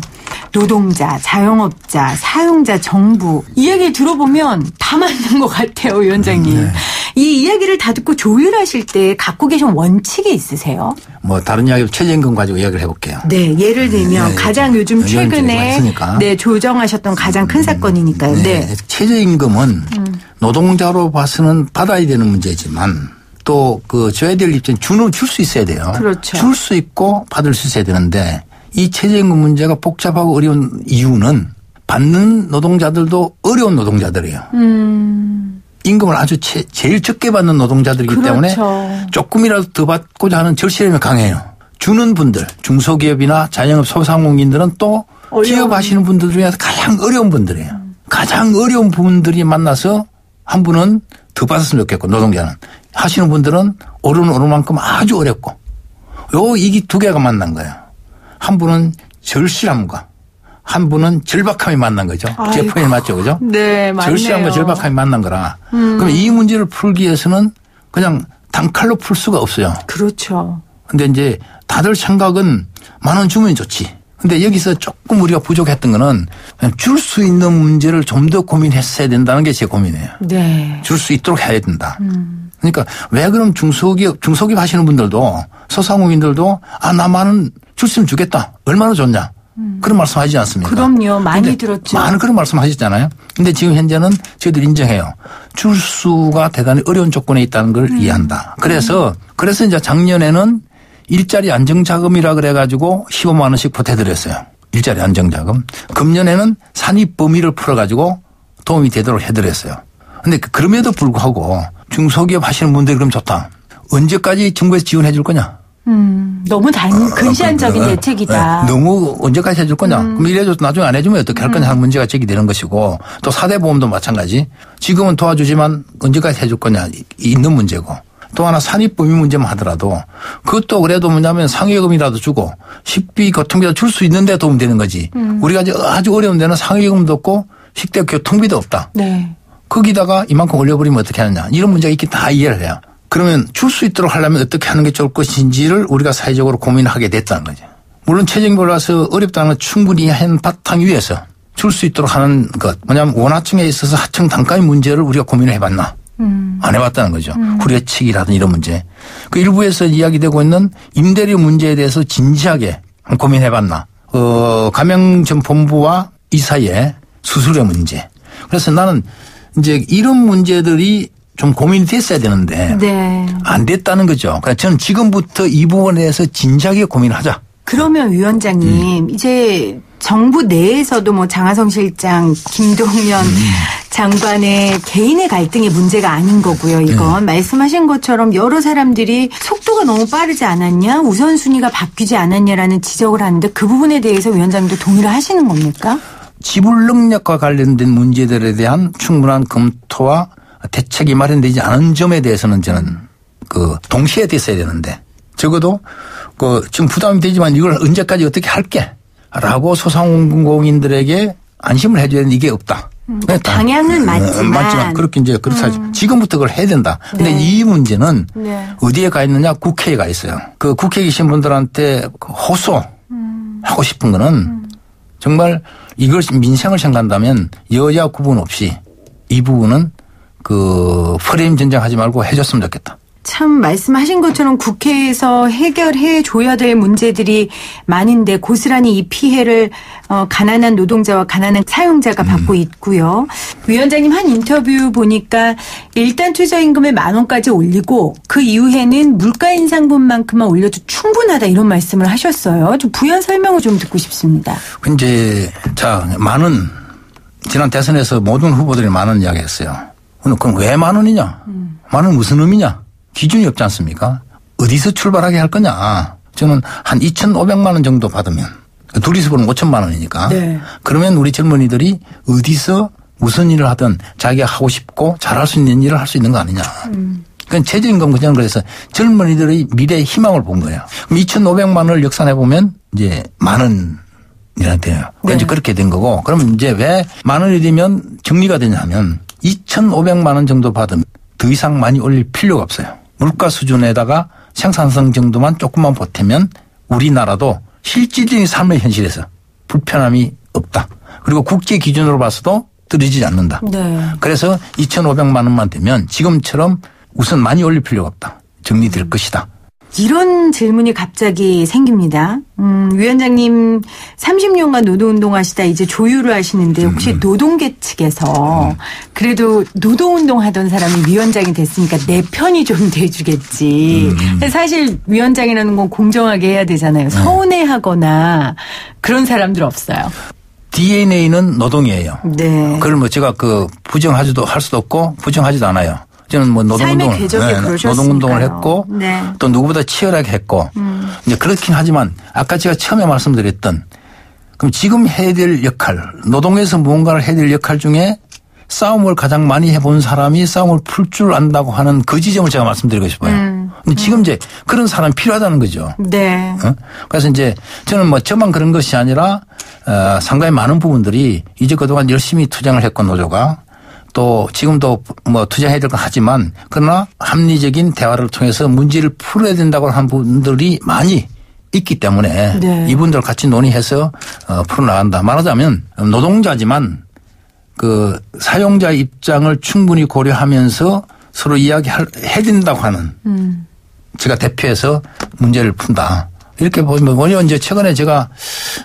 노동자, 자영업자, 사용자, 정부 이야기를 들어보면 다 맞는 것 같아요, 위원장님. 네. 이 이야기를 다 듣고 조율하실 때 갖고 계신 원칙이 있으세요? 뭐 다른 이야기 최저임금 가지고 이야기를 해볼게요. 네, 예를 들면 네. 가장 요즘 최근에 조정하셨던 가장 큰 사건이니까요. 네. 최저임금은 노동자로 봐서는 받아야 되는 문제지만 또 줘야 될 입장에 줄 수 있어야 돼요. 그렇죠. 줄 수 있고 받을 수 있어야 되는데 이 최저임금 문제가 복잡하고 어려운 이유는 받는 노동자들도 어려운 노동자들이에요. 임금을 아주 제일 적게 받는 노동자들이기 때문에 조금이라도 더 받고자 하는 절실함이 강해요. 주는 분들, 중소기업이나 자영업 소상공인들은 또 기업하시는 분들 중에서 가장 어려운 분들이에요. 가장 어려운 분들이 만나서 한 분은 더 받았으면 좋겠고 노동자는 하시는 분들은 오르는 만큼 아주 어렵고 이게 두 개가 만난 거예요. 한 분은 절실함과 한 분은 절박함이 만난 거죠. 제 표현이 맞죠, 그죠? 네, 맞네요. 절실함과 절박함이 만난 거라. 그럼 이 문제를 풀기 위해서는 그냥 단칼로 풀 수가 없어요. 그렇죠. 근데 이제 다들 생각은 10,000원 주면 좋지. 근데 여기서 조금 우리가 부족했던 거는 줄 수 있는 문제를 좀 더 고민했어야 된다는 게 제 고민이에요. 네. 줄 수 있도록 해야 된다. 그러니까 왜 그럼 중소기업 하시는 분들도 소상공인들도 나 10,000원 줬으면 주겠다. 얼마나 좋냐. 그런 말씀 하지 않습니까? 그럼요. 많이 들었죠. 많은 그런 말씀 하셨잖아요. 근데 지금 현재는 저희들 인정해요. 줄 수가 대단히 어려운 조건에 있다는 걸 이해한다. 그래서 이제 작년에는 일자리 안정자금이라 그래가지고 15만 원씩 보태드렸어요. 일자리 안정자금. 금년에는 산입 범위를 풀어가지고 도움이 되도록 해드렸어요. 근데 그럼에도 불구하고 중소기업 하시는 분들이 그럼 좋다. 언제까지 정부에서 지원해 줄 거냐? 너무 근시안적인 대책이다. 너무 언제까지 해줄 거냐? 그럼 이래줘서 나중에 안 해주면 어떻게 할 거냐 하는 문제가 제기되는 것이고 또 4대 보험도 마찬가지. 지금은 도와주지만 언제까지 해줄 거냐 있는 문제고. 또 하나 산입범위 문제만 하더라도 그것도 그래도 뭐냐면 상여금이라도 주고 식비 교통비도 줄 수 있는데 도움 되는 거지. 우리가 아주 어려운 데는 상여금도 없고 식대 교통비도 없다. 네. 거기다가 이만큼 올려버리면 어떻게 하느냐. 이런 문제가 있긴 다 이해를 해요. 그러면 줄 수 있도록 하려면 어떻게 하는 게 좋을 것인지를 우리가 사회적으로 고민하게 됐다는 거죠. 물론 체증별로서 어렵다는 건 충분히 한 바탕 위에서 줄 수 있도록 하는 것. 뭐냐면 원하층에 있어서 하층 단가의 문제를 우리가 고민을 해봤나. 안 해봤다는 거죠. 후려치기라든 이런 문제. 그 일부에서 이야기되고 있는 임대료 문제에 대해서 진지하게 고민해봤나. 감영전 본부와 이 사이에 수수료 문제. 그래서 나는 이제 이런 문제들이 좀 고민이 됐어야 되는데 네. 안 됐다는 거죠. 그러니까 저는 지금부터 이 부분에 대해서 진지하게 고민하자. 그러면 위원장님 이제 정부 내에서도 뭐 장하성 실장, 김동연 장관의 개인의 갈등의 문제가 아닌 거고요. 이건 말씀하신 것처럼 여러 사람들이 속도가 너무 빠르지 않았냐, 우선순위가 바뀌지 않았냐라는 지적을 하는데 그 부분에 대해서 위원장님도 동의를 하시는 겁니까? 지불 능력과 관련된 문제들에 대한 충분한 검토와 대책이 마련되지 않은 점에 대해서는 저는 동시에 됐어야 되는데 적어도 지금 부담이 되지만 이걸 언제까지 어떻게 할게 라고 소상공인들에게 안심을 해줘야 되는 이게 없다. 방향은 맞지만 그렇게 이제 그렇게 하죠. 지금부터 그걸 해야 된다. 근데 네. 이 문제는 네. 어디에 가 있느냐? 국회에 가 있어요. 그 국회에 계신 분들한테 호소하고 싶은 거는 정말 이걸 민생을 생각한다면 여야 구분 없이 이 부분은 프레임 전쟁하지 말고 해줬으면 좋겠다. 참 말씀하신 것처럼 국회에서 해결해 줘야 될 문제들이 많은데 고스란히 이 피해를 가난한 노동자와 가난한 사용자가 받고 있고요. 위원장님 한 인터뷰 보니까 일단 최저임금을 10,000원까지 올리고 그 이후에는 물가 인상분만큼만 올려도 충분하다 이런 말씀을 하셨어요. 좀 부연 설명을 좀 듣고 싶습니다. 이제 지난 대선에서 모든 후보들이 10,000원 이야기했어요. 그럼 왜 10,000원이냐? 10,000원 무슨 의미냐? 기준이 없지 않습니까? 어디서 출발하게 할 거냐. 저는 한 2,500만 원 정도 받으면 둘이서 보면 5,000만 원이니까. 네. 그러면 우리 젊은이들이 어디서 무슨 일을 하든 자기가 하고 싶고 잘할 수 있는 일을 할 수 있는 거 아니냐. 그러니까 최저임금 그냥 그래서 젊은이들의 미래의 희망을 본 거예요. 그럼 2,500만 원을 역산해 보면 이제 10,000원이라 돼요. 그러니까 이제 그렇게 된 거고. 그러면 이제 왜 10,000원이 되면 정리가 되냐 하면 2,500만 원 정도 받으면 더 이상 많이 올릴 필요가 없어요. 물가 수준에다가 생산성 정도만 조금만 보태면 우리나라도 실질적인 삶의 현실에서 불편함이 없다. 그리고 국제 기준으로 봐서도 떨어지지 않는다. 네. 그래서 2,500만 원만 되면 지금처럼 우선 많이 올릴 필요가 없다. 정리될 것이다. 이런 질문이 갑자기 생깁니다. 위원장님 30년간 노동운동하시다 이제 조율을 하시는데 혹시 노동계 측에서 그래도 노동운동 하던 사람이 위원장이 됐으니까 내 편이 좀 돼주겠지. 사실 위원장이라는 건 공정하게 해야 되잖아요. 서운해하거나 그런 사람들 없어요. DNA는 노동이에요. 네. 그걸 뭐 제가 부정하지도 할 수도 없고 부정하지도 않아요. 저는 뭐 노동운동을 했고 네. 또 누구보다 치열하게 했고 이제 그렇긴 하지만 아까 제가 처음에 말씀드렸던 그럼 지금 해야 될 역할, 노동에서 무언가를 해야 될 역할 중에 싸움을 가장 많이 해본 사람이 싸움을 풀 줄 안다고 하는 그 지점을 제가 말씀드리고 싶어요. 근데 지금 이제 그런 사람이 필요하다는 거죠. 네. 그래서 이제 저는 뭐 저만 그런 것이 아니라 상당히 많은 부분들이 이제 그동안 열심히 투쟁을 했고 노조가 또 지금도 뭐 투쟁해야 될 건 하지만 그러나 합리적인 대화를 통해서 문제를 풀어야 된다고 하는 분들이 많이 있기 때문에 네. 이분들 같이 논의해서 풀어나간다. 말하자면 노동자지만 그 사용자 입장을 충분히 고려하면서 서로 이야기해야 된다고 하는 제가 대표해서 문제를 푼다. 이렇게 보면 오히려 이제 최근에 제가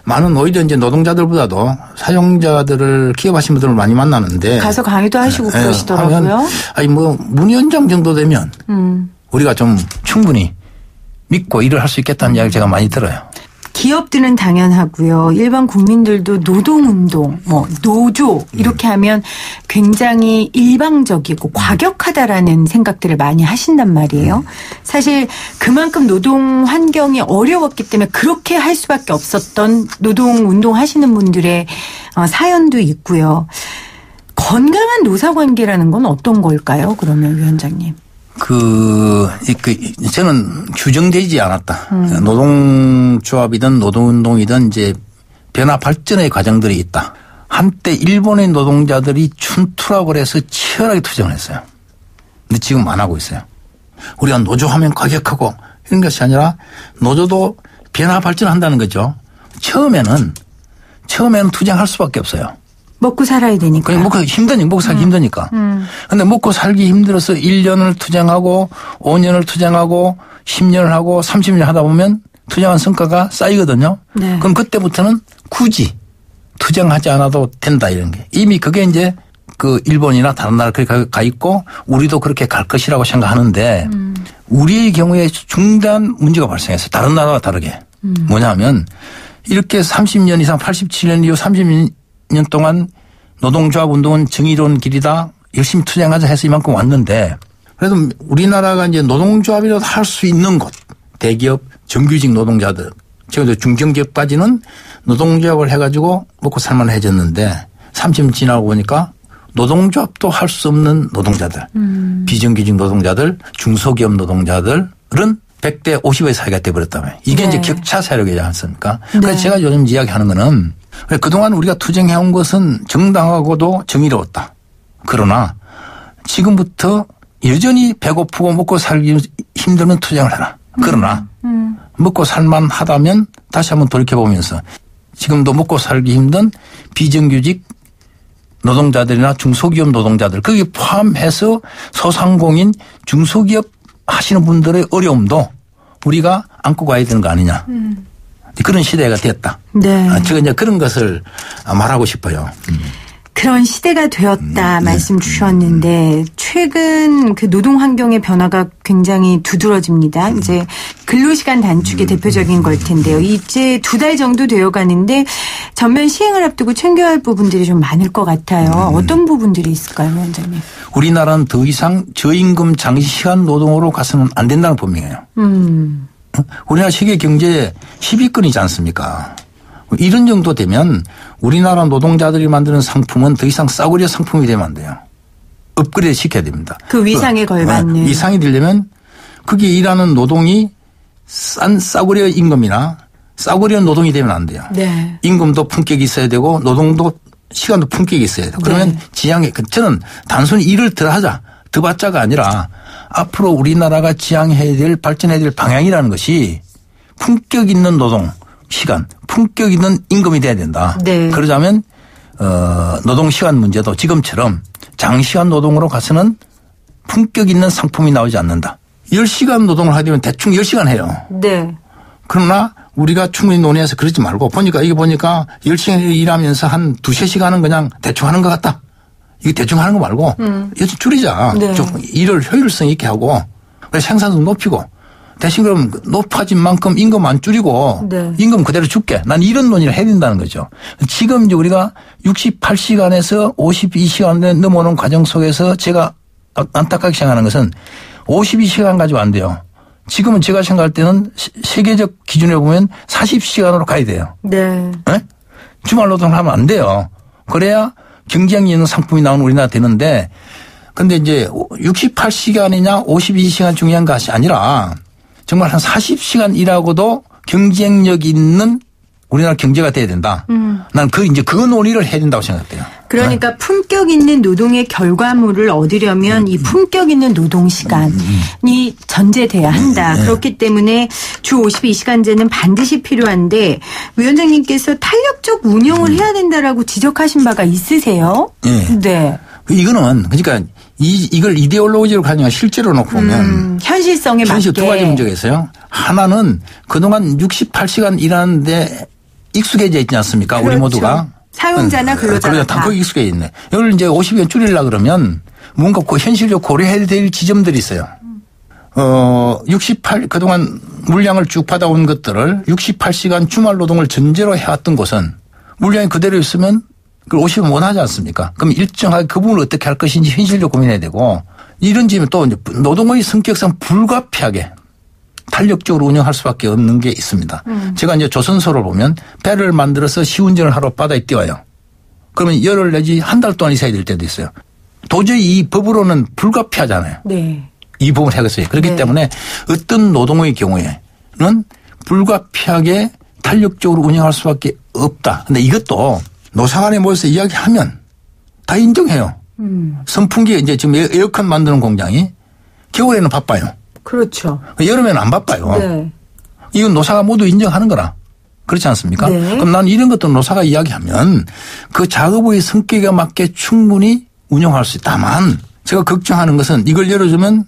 많은 오히려 이제 노동자들보다도 사용자들을 기업하신 분들을 많이 만나는데 가서 강의도 하시고 그러시더라고요. 아니 뭐 문위원장 정도 되면 우리가 좀 충분히 믿고 일을 할 수 있겠다는 이야기를 제가 많이 들어요. 기업들은 당연하고요. 일반 국민들도 노동운동, 노조 이렇게 하면 굉장히 일방적이고 과격하다라는 생각들을 많이 하신단 말이에요. 사실 그만큼 노동 환경이 어려웠기 때문에 그렇게 할 수밖에 없었던 노동운동 하시는 분들의 사연도 있고요. 건강한 노사관계라는 건 어떤 걸까요? 그러면 위원장님. 저는 규정되지 않았다. 노동조합이든 노동운동이든 이제 변화 발전의 과정들이 있다. 한때 일본의 노동자들이 춘투라고 해서 치열하게 투쟁을 했어요. 근데 지금 안 하고 있어요. 우리가 노조하면 과격하고 이런 것이 아니라 노조도 변화 발전한다는 거죠. 처음에는 투쟁할 수밖에 없어요. 먹고 살아야 되니까. 먹고 살기 힘드니까. 근데 먹고 살기 힘들어서 1년을 투쟁하고 5년을 투쟁하고 10년을 하고 30년 하다 보면 투쟁한 성과가 쌓이거든요. 네. 그럼 그때부터는 굳이 투쟁하지 않아도 된다 이런 게. 이미 그게 이제 그 일본이나 다른 나라 그렇게 가 있고 우리도 그렇게 갈 것이라고 생각하는데 우리의 경우에 중대한 문제가 발생했어요. 다른 나라와 다르게. 뭐냐면 이렇게 30년 이상 87년 이후 30년 동안 노동조합 운동은 정의로운 길이다. 열심히 투쟁하자 해서 이만큼 왔는데 그래도 우리나라가 이제 노동조합이라도 할 수 있는 곳 대기업 정규직 노동자들 지금 중견기업까지는 노동조합을 해가지고 먹고 살만해졌는데 30년 지나고 보니까 노동조합도 할 수 없는 노동자들 비정규직 노동자들 중소기업 노동자들은 100대 50의 사회가 돼버렸다며 이게 네. 이제 격차 세력이지 않습니까? 네. 그래서 제가 요즘 이야기하는 거는 그동안 우리가 투쟁해온 것은 정당하고도 정의로웠다. 그러나 지금부터 여전히 배고프고 먹고 살기 힘들면 투쟁을 해라. 그러나 먹고 살만하다면 다시 한번 돌이켜보면서 지금도 먹고 살기 힘든 비정규직 노동자들이나 중소기업 노동자들 거기 포함해서 소상공인 중소기업 하시는 분들의 어려움도 우리가 안고 가야 되는 거 아니냐. 그런 시대가 됐다. 네. 제가 이제 그런 것을 말하고 싶어요. 그런 시대가 되었다 말씀 주셨는데 최근 그 노동 환경의 변화가 굉장히 두드러집니다. 이제 근로시간 단축이 대표적인 걸 텐데요. 이제 2달 정도 되어 가는데 전면 시행을 앞두고 챙겨야 할 부분들이 좀 많을 것 같아요. 어떤 부분들이 있을까요, 위원장님? 우리나라는 더 이상 저임금 장시간 노동으로 가서는 안 된다는 법이에요. 우리나라 세계 경제의 10위권이지 않습니까? 이런 정도 되면 우리나라 노동자들이 만드는 상품은 더 이상 싸구려 상품이 되면 안 돼요. 업그레이드 시켜야 됩니다. 그 위상에 걸맞는. 위상이 되려면 거기에 일하는 노동이 싼 싸구려 임금이나 싸구려 노동이 되면 안 돼요. 네. 임금도 품격이 있어야 되고 노동도 시간도 품격이 있어야 돼요. 그러면 네. 지향에 저는 단순히 일을 더 하자 더 받자가 아니라 앞으로 우리나라가 지향해야 될 발전해야 될 방향이라는 것이 품격 있는 노동 시간, 품격 있는 임금이 돼야 된다. 네. 그러자면 노동 시간 문제도 지금처럼 장시간 노동으로 가서는 품격 있는 상품이 나오지 않는다. 10시간 노동을 하려면 대충 10시간 해요. 네. 그러나 우리가 충분히 논의해서 그러지 말고 이게 보니까 10시간 일하면서 한 2-3시간은 그냥 대충 하는 것 같다. 이거 대충 하는 거 말고 줄이자. 네. 좀 일을 효율성 있게 하고 생산성 높이고 대신 그럼 높아진 만큼 임금 안 줄이고 네. 임금 그대로 줄게. 난 이런 논의를 해야 된다는 거죠. 지금 이제 우리가 68시간에서 52시간에 넘어오는 과정 속에서 제가 안타깝게 생각하는 것은 52시간 가지고 안 돼요. 지금은 제가 생각할 때는 세계적 기준에 보면 40시간으로 가야 돼요. 네. 네? 주말 노동을 하면 안 돼요. 그래야 경쟁력 있는 상품이 나오는 우리나라 되는데 근데 이제 68시간이냐 52시간 중요한 것이 아니라 정말 한 40시간 일하고도 경쟁력 있는 우리나라 경제가 돼야 된다. 난 이제 그 논의를 해야 된다고 생각해요. 그러니까 품격 있는 노동의 결과물을 얻으려면 이 품격 있는 노동 시간이 전제돼야 한다. 그렇기 때문에 주 52시간제는 반드시 필요한데 위원장님께서 탄력적 운영을 해야 된다라고 지적하신 바가 있으세요? 네. 이거는 그러니까 이걸 이데올로기로 가지고 실제로 놓고 보면 현실성에 맞게. 현실 두 가지 문제가 있어요. 하나는 그동안 68시간 일하는데 익숙해져 있지 않습니까? 그렇죠. 우리 모두가. 사용자나 근로자나 다 거기 익숙해 있네. 이걸 이제 50년 줄이려고 그러면 뭔가 현실적으로 고려해야 될 지점들이 있어요. 68 그동안 물량을 쭉 받아온 것들을 68시간 주말 노동을 전제로 해왔던 곳은 물량이 그대로 있으면 그걸 50은 못 하지 않습니까? 그럼 일정하게 그 부분을 어떻게 할 것인지 현실적으로 고민해야 되고 이런 점이 또 이제 노동의 성격상 불가피하게 탄력적으로 운영할 수밖에 없는 게 있습니다. 제가 이제 조선소를 보면 배를 만들어서 시운전을 하러 바다에 띄워요. 그러면 열흘 내지 한 달 동안 있어야 될 때도 있어요. 도저히 이 법으로는 불가피하잖아요. 네. 이 부분을 하겠어요. 그렇기 네. 때문에 어떤 노동의 경우에는 불가피하게 탄력적으로 운영할 수밖에 없다. 근데 이것도 노사간에 모여서 이야기하면 다 인정해요. 선풍기 이제 지금 에어컨 만드는 공장이 겨울에는 바빠요. 그렇죠. 여름에는 안 바빠요. 네. 이건 노사가 모두 인정하는 거라. 그렇지 않습니까? 네. 그럼 난 이런 것도 노사가 이야기하면 그 작업의 성격에 맞게 충분히 운영할 수 있다만 제가 걱정하는 것은 이걸 열어주면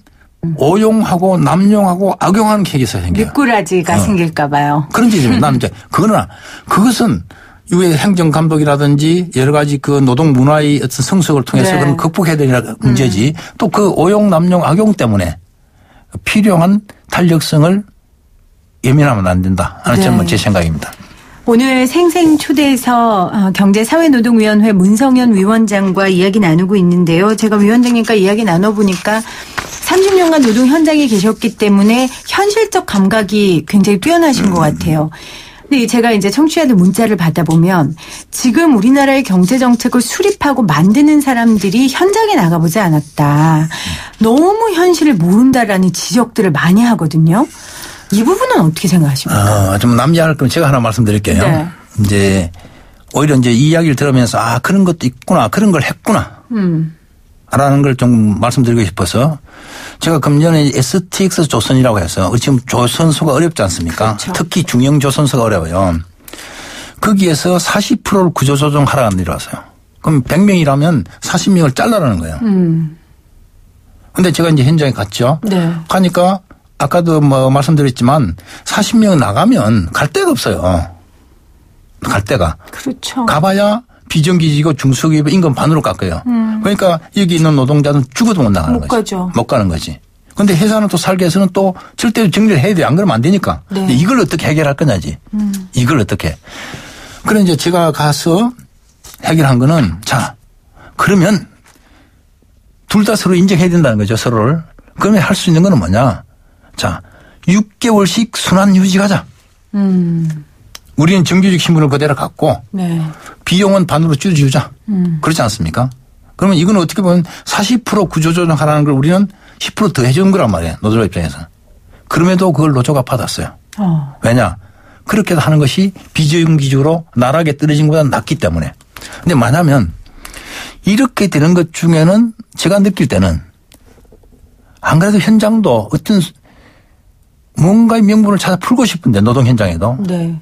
오용하고 남용하고 악용하는 케이스가 생겨요. 미꾸라지가 생길까 봐요. 그런 지점이 난 이제 그러나 그것은 이후에 행정감독이라든지 여러 가지 그 노동 문화의 어떤 성숙을 통해서 네. 그런 극복해야 될 문제지 또 그 오용 남용 악용 때문에 필요한 탄력성을 예민하면 안 된다 하는 네. 점은 제 생각입니다. 오늘 생생 초대해서 경제사회노동위원회 문성현 위원장과 이야기 나누고 있는데요. 제가 위원장님과 이야기 나눠보니까 30년간 노동 현장에 계셨기 때문에 현실적 감각이 굉장히 뛰어나신 것 같아요. 근데 제가 이제 청취자들 문자를 받아보면 지금 우리나라의 경제정책을 수립하고 만드는 사람들이 현장에 나가보지 않았다. 너무 현실을 모른다라는 지적들을 많이 하거든요. 이 부분은 어떻게 생각하십니까? 좀 남이야할 거면 제가 하나 말씀드릴게요. 네. 이제 오히려 이제 이 이야기를 들으면서 그런 것도 있구나, 그런 걸 했구나. 라는 걸 좀 말씀드리고 싶어서 제가 금년에 STX 조선이라고 해서 지금 조선소가 어렵지 않습니까? 그렇죠. 특히 중형 조선소가 어려워요. 거기에서 40%를 구조조정하라는 일이 왔어요. 그럼 100명이라면 40명을 잘라라는 거예요. 근데 제가 이제 현장에 갔죠. 네. 가니까 아까도 뭐 말씀드렸지만 40명 나가면 갈 데가 없어요. 갈 데가. 그렇죠. 가봐야 비정규직이고 중소기업 임금 반으로 깎아요. 그러니까 여기 있는 노동자는 죽어도 못 나가는 못 거지. 가죠. 못 가는 거지. 그런데 회사는 또 살기 위해서는 또 절대로 정리를 해야 돼요. 안 그러면 안 되니까. 네. 근데 이걸 어떻게 해결할 거냐지. 이걸 어떻게. 그래 이제 제가 가서 해결한 거는 자 그러면 둘 다 서로 인정해야 된다는 거죠. 서로를. 그러면 할 수 있는 거는 뭐냐. 자 6개월씩 순환 휴직하자. 우리는 정규직 신분을 그대로 갖고 네. 비용은 반으로 줄여주자. 그렇지 않습니까? 그러면 이건 어떻게 보면 40% 구조조정하라는 걸 우리는 10% 더 해준 거란 말이에요. 노조자 입장에서. 그럼에도 그걸 노조가 받았어요. 왜냐? 그렇게 하는 것이 비정규직으로 나락에 떨어진 것보다 낫기 때문에. 근데 만약면 이렇게 되는 것 중에는 제가 느낄 때는 안 그래도 현장도 어떤 뭔가의 명분을 찾아 풀고 싶은데 노동 현장에도. 네.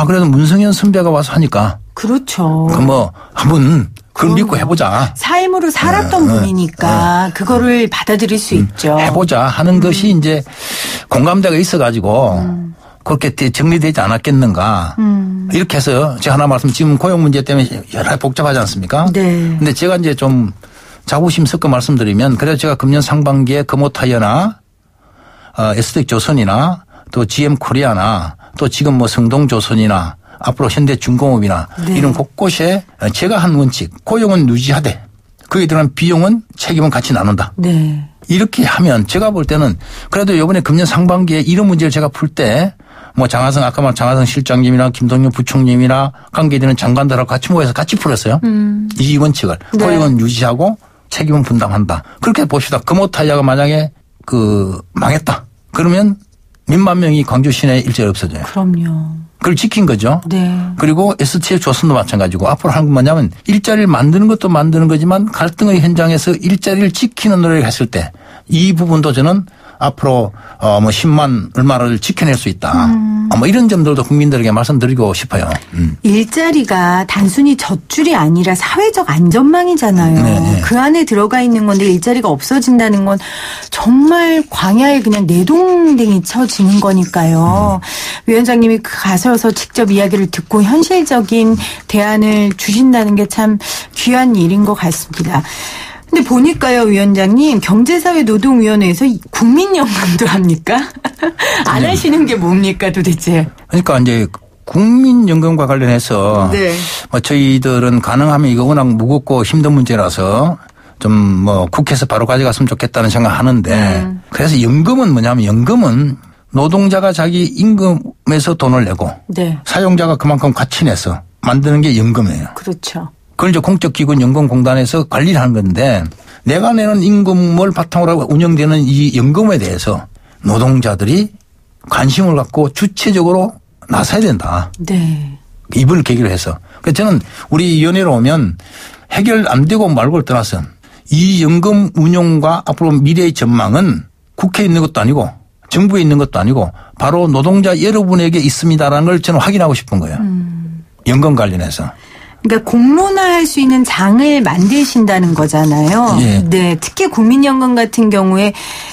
그래도 문성현 선배가 와서 하니까. 그렇죠. 그 뭐 한번 그걸 믿고 해보자. 삶으로 살았던 분이니까 그거를 받아들일 수 있죠. 해보자 하는 것이 이제 공감대가 있어가지고 그렇게 정리되지 않았겠는가. 이렇게 해서 제가 하나 말씀 지금 고용 문제 때문에 여러 가지 복잡하지 않습니까? 네. 근데 제가 이제 좀 자부심 섞어 말씀드리면 그래서 제가 금년 상반기에 금호타이어나 SD조선이나 또 GM코리아나 또 지금 뭐 성동조선이나 앞으로 현대중공업이나 네. 이런 곳곳에 제가 한 원칙 고용은 유지하되 거기에 들어간 비용은 책임은 같이 나눈다. 네. 이렇게 하면 제가 볼 때는 그래도 이번에 금년 상반기에 이런 문제를 제가 풀 때 뭐 장하성 아까 말한 장하성 실장님이나 김동연 부총님이나 관계되는 장관들하고 같이 모여서 같이 풀었어요. 이 원칙을 네. 고용은 유지하고 책임은 분담한다. 그렇게 봅시다. 금호타이어가 만약에 망했다. 그러면 몇만 명이 광주 시내에 일자리 없어져요. 그럼요. 그걸 지킨 거죠. 네. 그리고 ST의 조선도 마찬가지고 앞으로 하는 건 뭐냐면 일자리를 만드는 것도 만드는 거지만 갈등의 현장에서 일자리를 지키는 노력을 했을 때 이 부분도 저는 앞으로 뭐 10만 얼마를 지켜낼 수 있다. 뭐 이런 점들도 국민들에게 말씀드리고 싶어요. 일자리가 단순히 젖줄이 아니라 사회적 안전망이잖아요. 네. 그 안에 들어가 있는 건데 일자리가 없어진다는 건 정말 광야에 그냥 내동댕이 쳐지는 거니까요. 위원장님이 가셔서 직접 이야기를 듣고 현실적인 대안을 주신다는 게 참 귀한 일인 것 같습니다. 근데 보니까요, 위원장님, 경제사회노동위원회에서 국민연금도 합니까? 안 하시는 게 뭡니까, 도대체? 그러니까 이제 국민연금과 관련해서 네. 뭐 저희들은 가능하면 이거 워낙 무겁고 힘든 문제라서 좀 뭐 국회에서 바로 가져갔으면 좋겠다는 생각하는데 그래서 연금은 뭐냐면 연금은 노동자가 자기 임금에서 돈을 내고 네. 사용자가 그만큼 같이 내서 만드는 게 연금이에요. 그렇죠. 그걸 이제 공적기구 연금공단에서 관리를 하는 건데 내가 내는 임금을 바탕으로 하고 운영되는 이 연금에 대해서 노동자들이 관심을 갖고 주체적으로 나서야 된다. 네. 이번을 계기로 해서. 그래서 저는 우리 위원회로 오면 해결 안 되고 말고를 떠나서 이 연금 운용과 앞으로 미래의 전망은 국회에 있는 것도 아니고 정부에 있는 것도 아니고 바로 노동자 여러분에게 있습니다라는 걸 저는 확인하고 싶은 거예요. 연금 관련해서. 그러니까 공론화할 수 있는 장을 만드신다는 거잖아요. 예. 네, 특히 국민연금 같은 경우에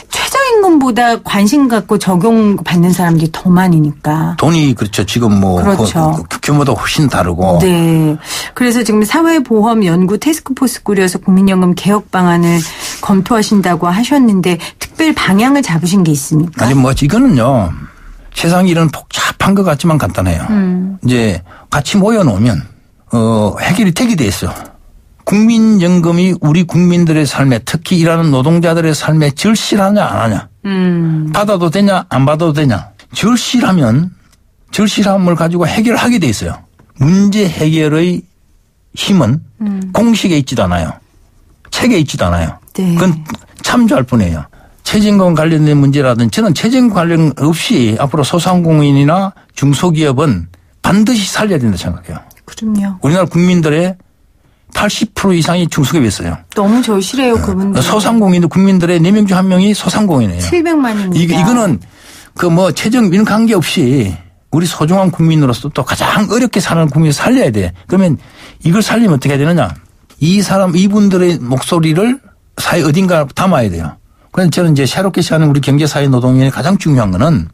최저임금보다 관심 갖고 적용받는 사람들이 더 많으니까. 돈이 그렇죠. 지금 뭐 그렇죠. 그 규모도 훨씬 다르고. 네. 그래서 지금 사회보험 연구 태스크포스 꾸려서 국민연금 개혁 방안을 검토하신다고 하셨는데 특별 방향을 잡으신 게 있습니까? 아니 뭐 이거는요. 세상 일은 복잡한 것 같지만 간단해요. 이제 같이 모여놓으면 해결이 되게 돼 있어. 국민연금이 우리 국민들의 삶에 특히 일하는 노동자들의 삶에 절실하냐 안 하냐. 받아도 되냐 안 받아도 되냐. 절실함을 가지고 해결하게 돼 있어요. 문제 해결의 힘은 공식에 있지도 않아요. 책에 있지도 않아요. 네. 그건 참조할 뿐이에요. 최저임금 관련된 문제라든지 저는 최저임금 관련 없이 앞으로 소상공인이나 중소기업은 반드시 살려야 된다 생각해요. 그럼요. 우리나라 국민들의 80% 이상이 중소기업에 있어요. 너무 절실해요, 그분들. 소상공인도 국민들의 4명 중 1명이 소상공인이에요. 700만입니다. 이거는 그 뭐 최저임금 관계없이 우리 소중한 국민으로서 또 가장 어렵게 사는 국민을 살려야 돼. 그러면 이걸 살리면 어떻게 해야 되느냐. 이분들의 목소리를 사회 어딘가 담아야 돼요. 그래서 저는 이제 새롭게 시작하는 우리 경제사회노동위원회 가장 중요한 거는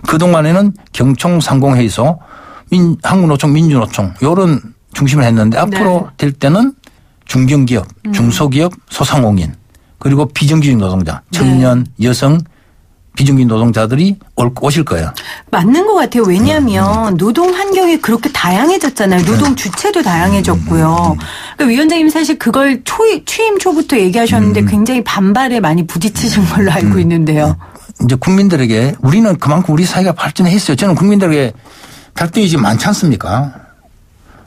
그동안에는 경총상공회의소 한국노총, 민주노총 이런 중심을 했는데 앞으로 될 때는 중견기업, 중소기업, 소상공인 그리고 비정규직 노동자, 청년, 여성, 비정규직 노동자들이 오실 거예요. 맞는 것 같아요. 왜냐하면 노동 환경이 그렇게 다양해졌잖아요. 노동 주체도 다양해졌고요. 그러니까 위원장님 사실 그걸 취임 초부터 얘기하셨는데 굉장히 반발에 많이 부딪히신 걸로 알고 있는데요. 이제 국민들에게 우리는 그만큼 우리 사회가 발전했어요. 저는 국민들에게 갈등이 지금 많지 않습니까?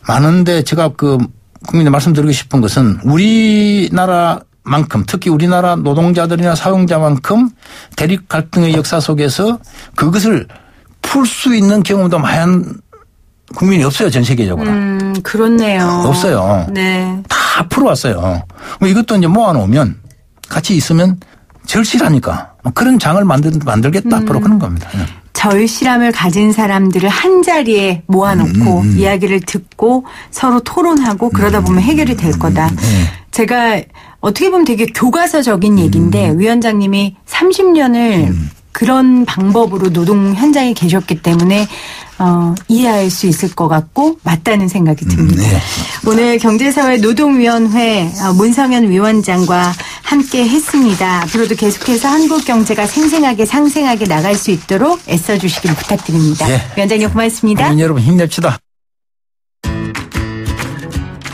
많은데 제가 국민들 말씀드리고 싶은 것은 우리나라만큼 특히 우리나라 노동자들이나 사용자만큼 대립 갈등의 역사 속에서 그것을 풀 수 있는 경험도 많은 국민이 없어요. 전 세계적으로. 그렇네요. 없어요. 네. 다 풀어왔어요. 이것도 이제 모아놓으면 같이 있으면 절실하니까 그런 장을 만들겠다 앞으로 그런 겁니다. 절실함을 가진 사람들을 한 자리에 모아놓고 이야기를 듣고 서로 토론하고 그러다 보면 해결이 될 거다. 제가 어떻게 보면 되게 교과서적인 얘기인데 위원장님이 30년을 그런 방법으로 노동 현장에 계셨기 때문에 이해할 수 있을 것 같고 맞다는 생각이 듭니다. 네. 오늘 경제사회노동위원회 문성현 위원장과 함께 했습니다. 앞으로도 계속해서 한국 경제가 생생하게 상생하게 나갈 수 있도록 애써주시길 부탁드립니다. 예. 위원장님 고맙습니다. 국민 여러분 힘냅시다.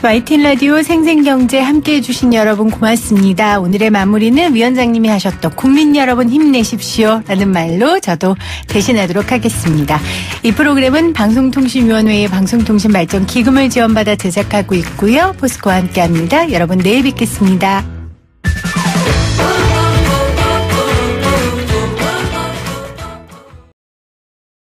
YTN 라디오 생생경제 함께해 주신 여러분 고맙습니다. 오늘의 마무리는 위원장님이 하셨던 국민 여러분 힘내십시오 라는 말로 저도 대신하도록 하겠습니다. 이 프로그램은 방송통신위원회의 방송통신발전기금을 지원받아 제작하고 있고요. 포스코와 함께합니다. 여러분 내일 뵙겠습니다.